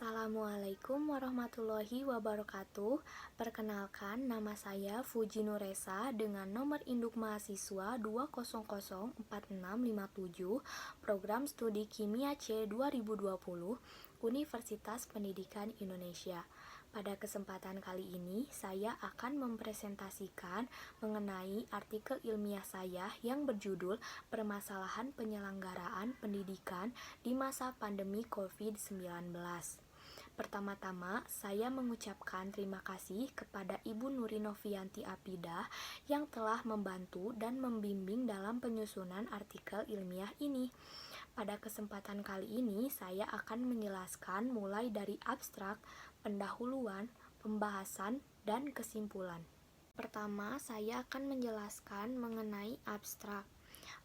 Assalamualaikum warahmatullahi wabarakatuh. Perkenalkan, nama saya Fuji Nuresa dengan nomor induk mahasiswa 2004657, Program Studi Kimia C 2020, Universitas Pendidikan Indonesia. Pada kesempatan kali ini, saya akan mempresentasikan mengenai artikel ilmiah saya yang berjudul Permasalahan Penyelenggaraan Pendidikan di Masa Pandemi COVID-19. Pertama-tama, saya mengucapkan terima kasih kepada Ibu Nuri Novianti Apidah yang telah membantu dan membimbing dalam penyusunan artikel ilmiah ini. Pada kesempatan kali ini, saya akan menjelaskan mulai dari abstrak, pendahuluan, pembahasan, dan kesimpulan. Pertama, saya akan menjelaskan mengenai abstrak.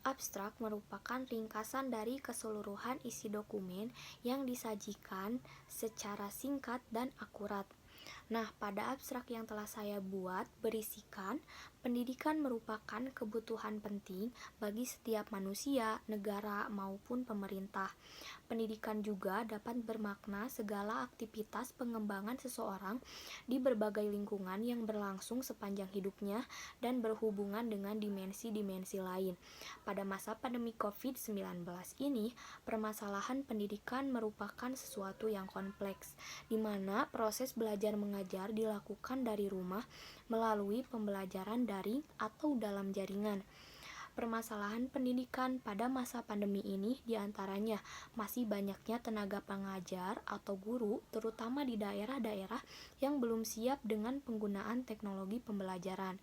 Abstrak merupakan ringkasan dari keseluruhan isi dokumen yang disajikan secara singkat dan akurat. Nah, pada abstrak yang telah saya buat berisikan, pendidikan merupakan kebutuhan penting bagi setiap manusia, negara, maupun pemerintah. Pendidikan juga dapat bermakna segala aktivitas pengembangan seseorang di berbagai lingkungan yang berlangsung sepanjang hidupnya dan berhubungan dengan dimensi-dimensi lain. Pada masa pandemi COVID-19 ini, permasalahan pendidikan merupakan sesuatu yang kompleks, di mana proses belajar mengajar dilakukan dari rumah melalui pembelajaran daring atau dalam jaringan. Permasalahan pendidikan pada masa pandemi ini diantaranya masih banyaknya tenaga pengajar atau guru, terutama di daerah-daerah yang belum siap dengan penggunaan teknologi pembelajaran.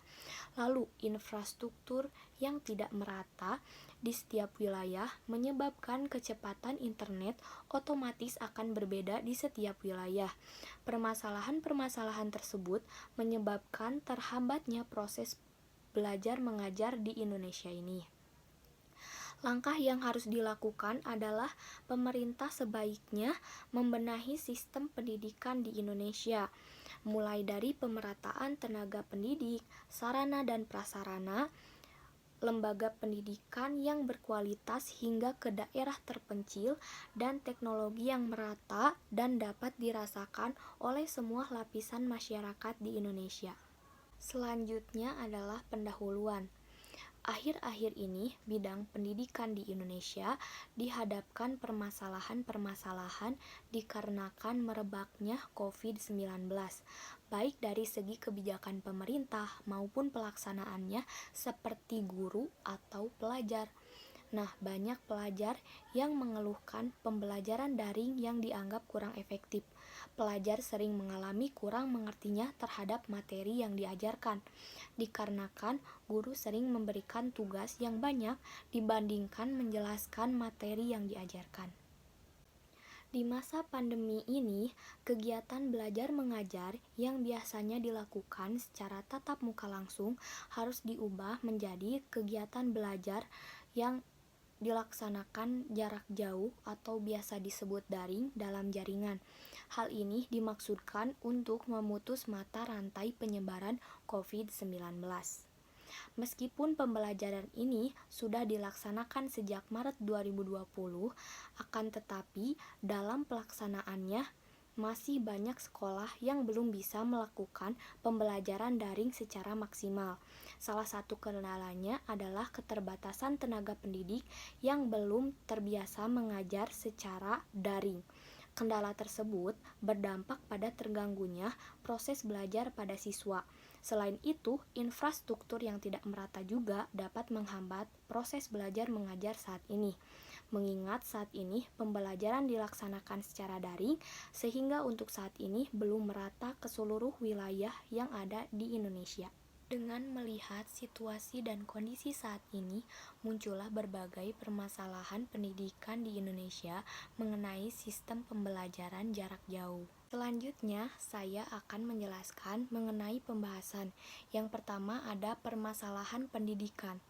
Lalu, infrastruktur yang tidak merata di setiap wilayah menyebabkan kecepatan internet otomatis akan berbeda di setiap wilayah. Permasalahan-permasalahan tersebut menyebabkan terhambatnya proses belajar mengajar di Indonesia ini. Langkah yang harus dilakukan adalah pemerintah sebaiknya membenahi sistem pendidikan di Indonesia, mulai dari pemerataan tenaga pendidik, sarana dan prasarana, lembaga pendidikan yang berkualitas hingga ke daerah terpencil, dan teknologi yang merata dan dapat dirasakan oleh semua lapisan masyarakat di Indonesia. Selanjutnya adalah pendahuluan. Akhir-akhir ini, bidang pendidikan di Indonesia dihadapkan permasalahan-permasalahan dikarenakan merebaknya COVID-19, baik dari segi kebijakan pemerintah maupun pelaksanaannya seperti guru atau pelajar. Nah, banyak pelajar yang mengeluhkan pembelajaran daring yang dianggap kurang efektif. Pelajar sering mengalami kurang mengertinya terhadap materi yang diajarkan, dikarenakan guru sering memberikan tugas yang banyak dibandingkan menjelaskan materi yang diajarkan. Di masa pandemi ini, kegiatan belajar mengajar yang biasanya dilakukan secara tatap muka langsung harus diubah menjadi kegiatan belajar yang dilaksanakan jarak jauh atau biasa disebut daring dalam jaringan. Hal ini dimaksudkan untuk memutus mata rantai penyebaran COVID-19. Meskipun pembelajaran ini sudah dilaksanakan sejak Maret 2020, akan tetapi dalam pelaksanaannya masih banyak sekolah yang belum bisa melakukan pembelajaran daring secara maksimal. Salah satu kendalanya adalah keterbatasan tenaga pendidik yang belum terbiasa mengajar secara daring. Kendala tersebut berdampak pada terganggunya proses belajar pada siswa. Selain itu, infrastruktur yang tidak merata juga dapat menghambat proses belajar mengajar saat ini. Mengingat saat ini pembelajaran dilaksanakan secara daring, sehingga untuk saat ini belum merata ke seluruh wilayah yang ada di Indonesia. Dengan melihat situasi dan kondisi saat ini, muncullah berbagai permasalahan pendidikan di Indonesia mengenai sistem pembelajaran jarak jauh. Selanjutnya, saya akan menjelaskan mengenai pembahasan. Yang pertama ada permasalahan pendidikan.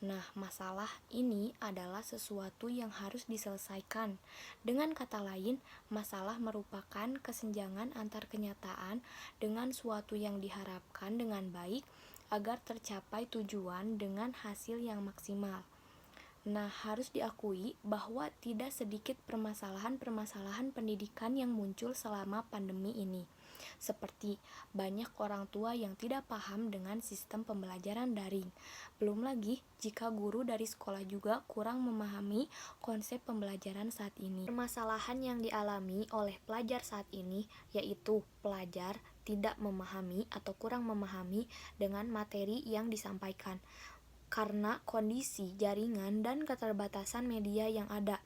Nah, masalah ini adalah sesuatu yang harus diselesaikan. Dengan kata lain, masalah merupakan kesenjangan antar kenyataan dengan suatu yang diharapkan dengan baik agar tercapai tujuan dengan hasil yang maksimal. Nah, harus diakui bahwa tidak sedikit permasalahan-permasalahan pendidikan yang muncul selama pandemi ini. Seperti banyak orang tua yang tidak paham dengan sistem pembelajaran daring. Belum lagi jika guru dari sekolah juga kurang memahami konsep pembelajaran saat ini. Permasalahan yang dialami oleh pelajar saat ini yaitu pelajar tidak memahami atau kurang memahami dengan materi yang disampaikan karena kondisi jaringan dan keterbatasan media yang ada.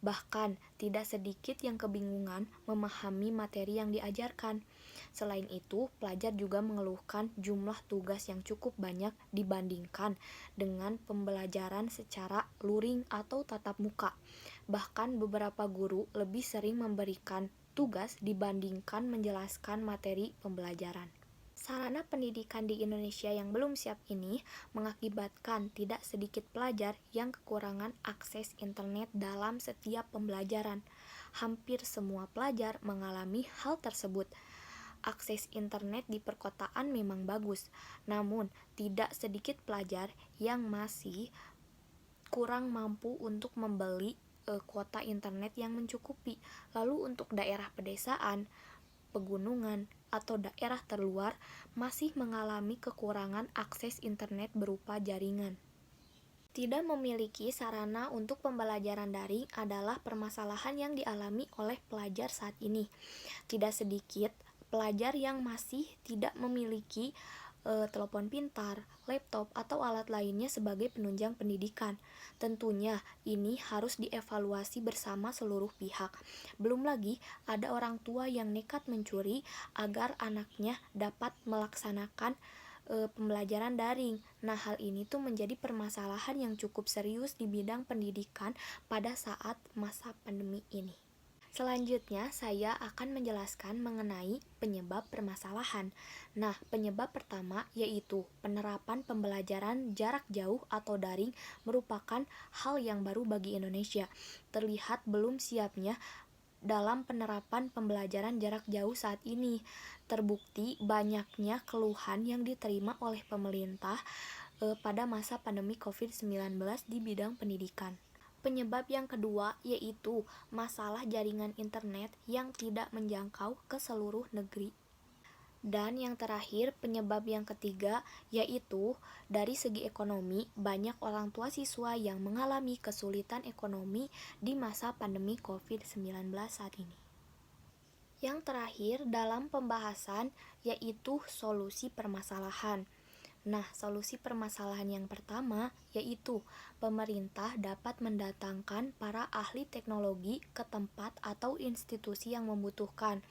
Bahkan, tidak sedikit yang kebingungan memahami materi yang diajarkan. Selain itu, pelajar juga mengeluhkan jumlah tugas yang cukup banyak dibandingkan dengan pembelajaran secara luring atau tatap muka. Bahkan, beberapa guru lebih sering memberikan tugas dibandingkan menjelaskan materi pembelajaran. Sarana pendidikan di Indonesia yang belum siap ini mengakibatkan tidak sedikit pelajar yang kekurangan akses internet dalam setiap pembelajaran. Hampir semua pelajar mengalami hal tersebut. Akses internet di perkotaan memang bagus, namun tidak sedikit pelajar yang masih kurang mampu untuk membeli kuota internet yang mencukupi. Lalu untuk daerah pedesaan, pegunungan, atau daerah terluar masih mengalami kekurangan akses internet berupa jaringan. Tidak memiliki sarana untuk pembelajaran daring adalah permasalahan yang dialami oleh pelajar saat ini. Tidak sedikit pelajar yang masih tidak memiliki telepon pintar, laptop, atau alat lainnya sebagai penunjang pendidikan. Tentunya ini harus dievaluasi bersama seluruh pihak. Belum lagi ada orang tua yang nekat mencuri agar anaknya dapat melaksanakan pembelajaran daring. Nah, hal ini tuh menjadi permasalahan yang cukup serius di bidang pendidikan pada saat masa pandemi ini. Selanjutnya, saya akan menjelaskan mengenai penyebab permasalahan. Nah, penyebab pertama yaitu penerapan pembelajaran jarak jauh atau daring merupakan hal yang baru bagi Indonesia. Terlihat belum siapnya dalam penerapan pembelajaran jarak jauh saat ini. Terbukti banyaknya keluhan yang diterima oleh pemerintah pada masa pandemi COVID-19 di bidang pendidikan. Penyebab yang kedua yaitu masalah jaringan internet yang tidak menjangkau ke seluruh negeri. Dan yang terakhir, penyebab yang ketiga yaitu dari segi ekonomi, banyak orang tua siswa yang mengalami kesulitan ekonomi di masa pandemi COVID-19 saat ini. Yang terakhir dalam pembahasan yaitu solusi permasalahan. Nah, solusi permasalahan yang pertama yaitu pemerintah dapat mendatangkan para ahli teknologi ke tempat atau institusi yang membutuhkan.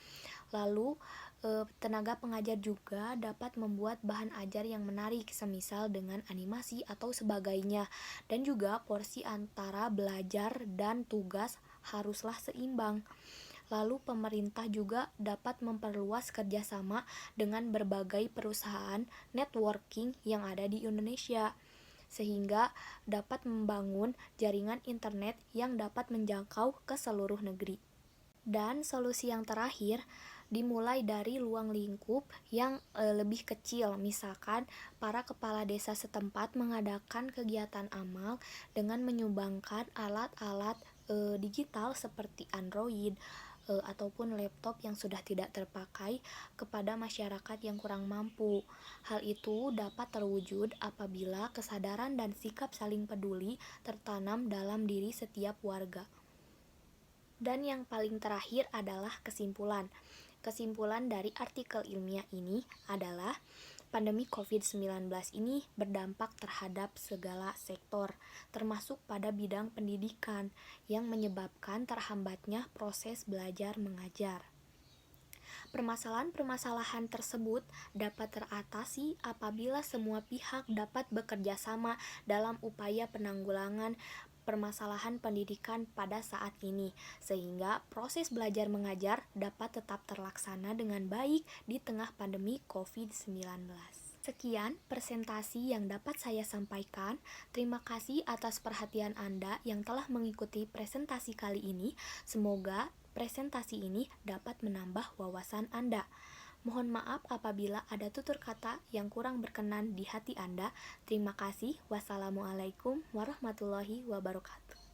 Lalu, tenaga pengajar juga dapat membuat bahan ajar yang menarik, semisal dengan animasi atau sebagainya. Dan juga porsi antara belajar dan tugas haruslah seimbang. Lalu pemerintah juga dapat memperluas kerjasama dengan berbagai perusahaan networking yang ada di Indonesia, sehingga dapat membangun jaringan internet yang dapat menjangkau ke seluruh negeri. Dan solusi yang terakhir dimulai dari ruang lingkup yang lebih kecil. Misalkan para kepala desa setempat mengadakan kegiatan amal dengan menyumbangkan alat-alat digital seperti Android ataupun laptop yang sudah tidak terpakai kepada masyarakat yang kurang mampu. Hal itu dapat terwujud apabila kesadaran dan sikap saling peduli tertanam dalam diri setiap warga. Dan yang paling terakhir adalah kesimpulan. Kesimpulan dari artikel ilmiah ini adalah pandemi COVID-19 ini berdampak terhadap segala sektor, termasuk pada bidang pendidikan, yang menyebabkan terhambatnya proses belajar mengajar. Permasalahan-permasalahan tersebut dapat teratasi apabila semua pihak dapat bekerja sama dalam upaya penanggulangan permasalahan pendidikan pada saat ini, sehingga proses belajar mengajar dapat tetap terlaksana dengan baik di tengah pandemi COVID-19. Sekian presentasi yang dapat saya sampaikan. Terima kasih atas perhatian Anda yang telah mengikuti presentasi kali ini. Semoga presentasi ini dapat menambah wawasan Anda. Mohon maaf apabila ada tutur kata yang kurang berkenan di hati Anda. Terima kasih. Wassalamualaikum warahmatullahi wabarakatuh.